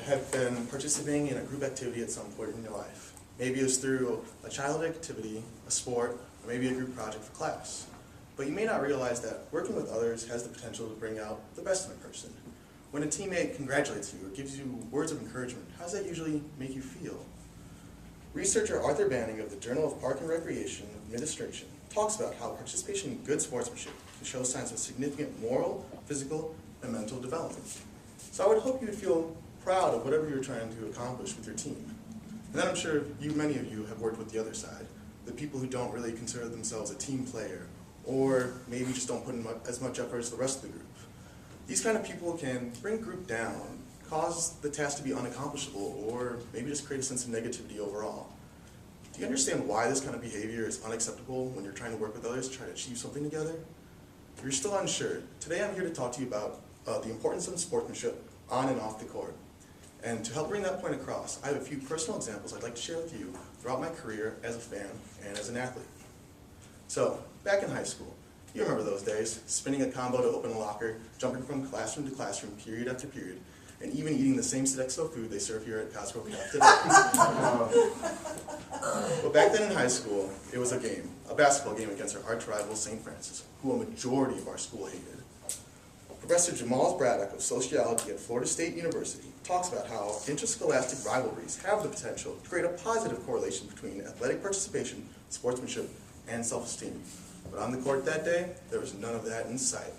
have been participating in a group activity at some point in your life. Maybe it was through a childhood activity, a sport, or maybe a group project for class. But you may not realize that working with others has the potential to bring out the best in a person. When a teammate congratulates you or gives you words of encouragement, how does that usually make you feel? Researcher Arthur Banning of the Journal of Park and Recreation Administration talks about how participation in good sportsmanship can show signs of significant moral, physical, and mental development. So I would hope you would feel proud of whatever you're trying to accomplish with your team. And then I'm sure many of you have worked with the other side, the people who don't really consider themselves a team player, or maybe just don't put in as much effort as the rest of the group. These kind of people can bring group down, cause the task to be unaccomplishable, or maybe just create a sense of negativity overall. Do you understand why this kind of behavior is unacceptable when you're trying to work with others to try to achieve something together? If you're still unsure, today I'm here to talk to you about the importance of sportsmanship on and off the court. And to help bring that point across, I have a few personal examples I'd like to share with you throughout my career as a fan and as an athlete. So, back in high school, you remember those days, spinning a combo to open a locker, jumping from classroom to classroom, period after period, and even eating the same Sodexo food they serve here at Costco today. But back then in high school, it was a basketball game against our arch rival, St. Francis, who a majority of our school hated. Professor Jamal Braddock of Sociology at Florida State University talks about how interscholastic rivalries have the potential to create a positive correlation between athletic participation, sportsmanship, and self-esteem. But on the court that day, there was none of that in sight.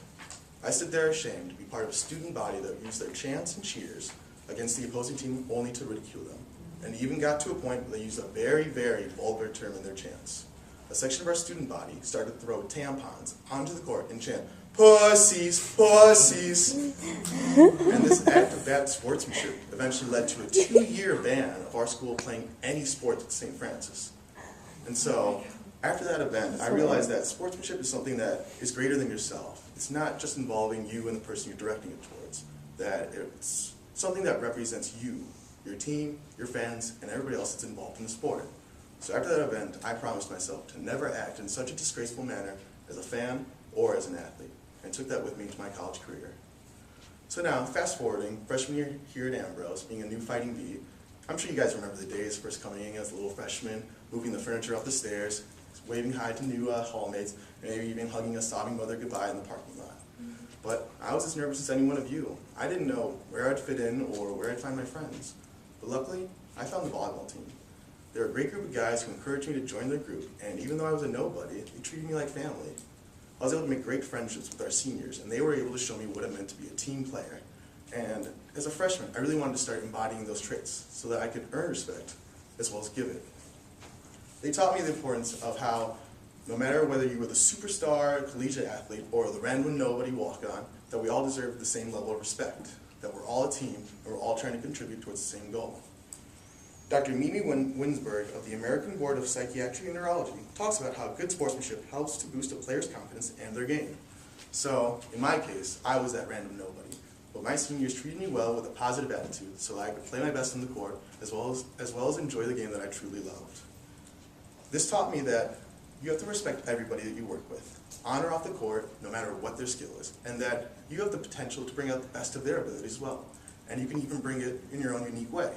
I stood there ashamed to be part of a student body that used their chants and cheers against the opposing team only to ridicule them. And even got to a point where they used a very, very vulgar term in their chants. A section of our student body started to throw tampons onto the court and chant, "Pussies, pussies." And this act of bad sportsmanship eventually led to a 2-year ban of our school playing any sport at St. Francis. And so, after that event, I realized that sportsmanship is something that is greater than yourself. It's not just involving you and the person you're directing it towards. That it's something that represents you, your team, your fans, and everybody else that's involved in the sport. So after that event, I promised myself to never act in such a disgraceful manner as a fan or as an athlete, and took that with me to my college career. So now, fast forwarding, freshman year here at Ambrose, being a new Fighting Bee, I'm sure you guys remember the days first coming in as a little freshman, moving the furniture up the stairs, waving hi to new hallmates, and maybe even hugging a sobbing mother goodbye in the parking lot. But I was as nervous as any one of you. I didn't know where I'd fit in or where I'd find my friends. But luckily, I found the volleyball team. They're a great group of guys who encouraged me to join their group, and even though I was a nobody, they treated me like family. I was able to make great friendships with our seniors, and they were able to show me what it meant to be a team player. And as a freshman, I really wanted to start embodying those traits so that I could earn respect as well as give it. They taught me the importance of how no matter whether you were the superstar collegiate athlete or the random nobody walk-on, that we all deserve the same level of respect, that we're all a team and we're all trying to contribute towards the same goal. Dr. Mimi Winsberg of the American Board of Psychiatry and Neurology talks about how good sportsmanship helps to boost a player's confidence and their game. So, in my case, I was that random nobody, but my seniors treated me well with a positive attitude so that I could play my best on the court as well as enjoy the game that I truly loved. This taught me that you have to respect everybody that you work with, on or off the court, no matter what their skill is, and that you have the potential to bring out the best of their abilities as well, and you can even bring it in your own unique way.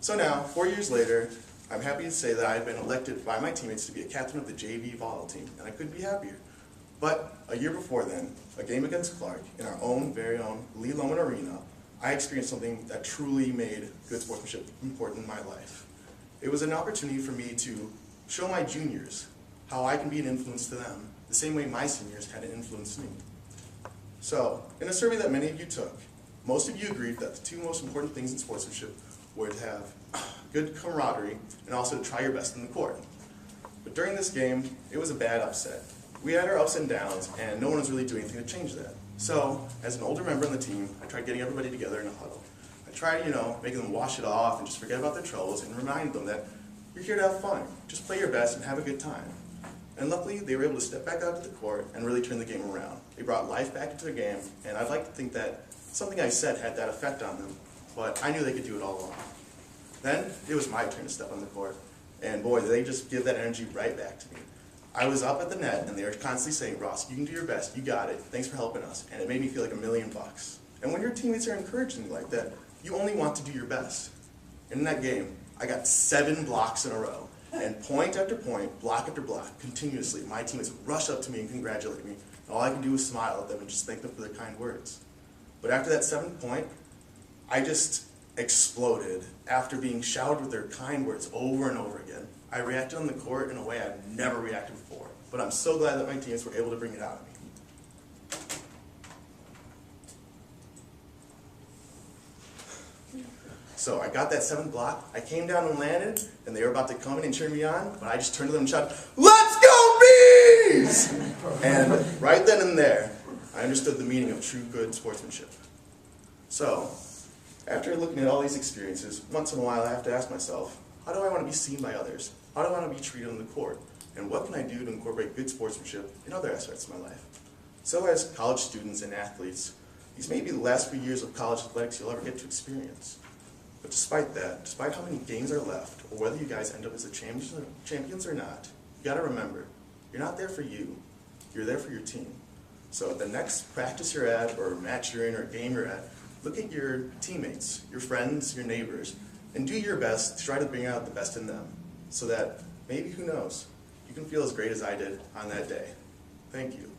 So now, 4 years later, I'm happy to say that I've been elected by my teammates to be a captain of the JV volleyball team, and I couldn't be happier. But a year before then, a game against Clark in our very own Lee Loman Arena, I experienced something that truly made good sportsmanship important in my life. It was an opportunity for me to show my juniors how I can be an influence to them, the same way my seniors had an influence me. So, in a survey that many of you took, most of you agreed that the two most important things in sportsmanship were to have good camaraderie and also to try your best in the court. But during this game, it was a bad upset. We had our ups and downs, and no one was really doing anything to change that. So, as an older member on the team, I tried getting everybody together in a huddle. I tried, making them wash it off and just forget about their troubles and remind them that you're here to have fun. Just play your best and have a good time. And luckily, they were able to step back out to the court and really turn the game around. They brought life back into the game, and I'd like to think that something I said had that effect on them, but I knew they could do it all along. Then, it was my turn to step on the court, and boy, did they just give that energy right back to me. I was up at the net, and they were constantly saying, "Ross, you can do your best, you got it, thanks for helping us," and it made me feel like $1,000,000. And when your teammates are encouraging you like that, you only want to do your best. And in that game, I got 7 blocks in a row. And point after point, block after block, continuously, my teammates would rush up to me and congratulate me. And all I could do was smile at them and just thank them for their kind words. But after that 7th point, I just exploded after being showered with their kind words over and over again. I reacted on the court in a way I've never reacted before. But I'm so glad that my teammates were able to bring it out of me. So I got that 7th block, I came down and landed, and they were about to come in and cheer me on, but I just turned to them and shouted, "Let's go Bees!" And right then and there, I understood the meaning of true good sportsmanship. So, after looking at all these experiences, once in a while I have to ask myself, how do I want to be seen by others? How do I want to be treated on the court? And what can I do to incorporate good sportsmanship in other aspects of my life? So as college students and athletes, these may be the last few years of college athletics you'll ever get to experience. But despite that, despite how many games are left, or whether you guys end up as the champions or not, you gotta remember, you're not there for you, you're there for your team. So at the next practice you're at, or match you're in, or game you're at, look at your teammates, your friends, your neighbors, and do your best to try to bring out the best in them, so that maybe, who knows, you can feel as great as I did on that day. Thank you.